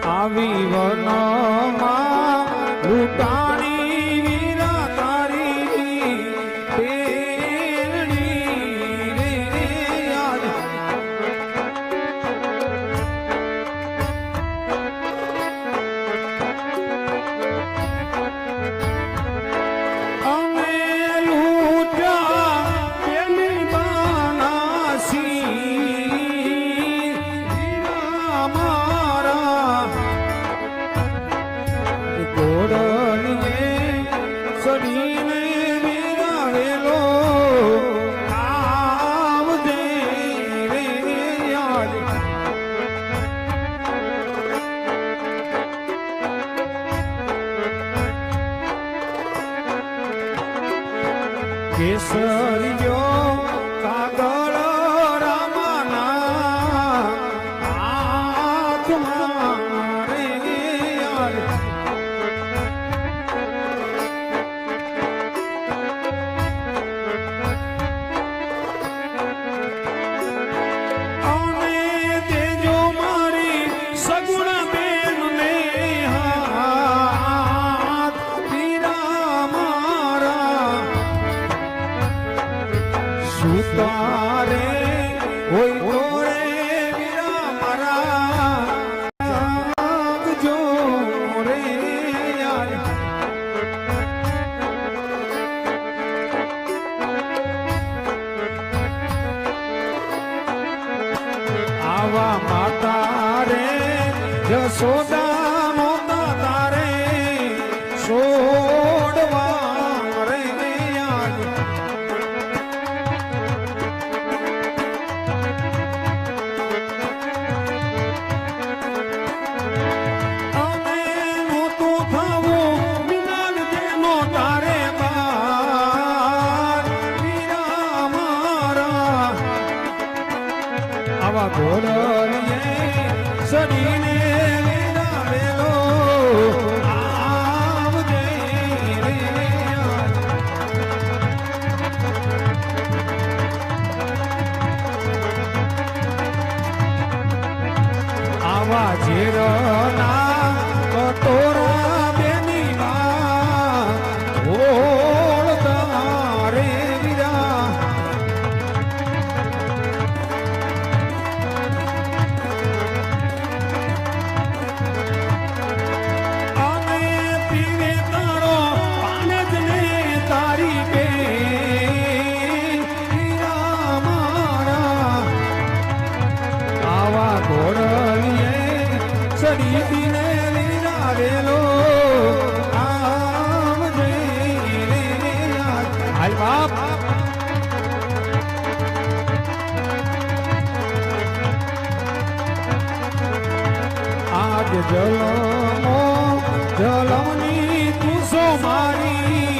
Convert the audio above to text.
આવી વનમાં લૂંટાણી વીરા તારી પેરણી રે યાદ અમે લૂંટ્યા પેલી બાનાસી વીરા મારા ઘોડલીએ સડીને વિરાવેલો આવજે રે યાદ કેસરીયો કાગળ રામાના હાથમાં રે યાદ સુતારે હોય તોરે વીરા મારા જો રે યાર આવા માતા રે જશોદા મોતા તારે છોડવા રે યાર આવા ઘોડલીએ સડીને વિરાવેલો આવજે રે આવા ઝેરના કટોરા બેની માં ઓળતા રે વીરા સડીને વિરાવેલો આવજે રે યાદ હાલ બાપ આજ જલમો જલમની તું સો મારી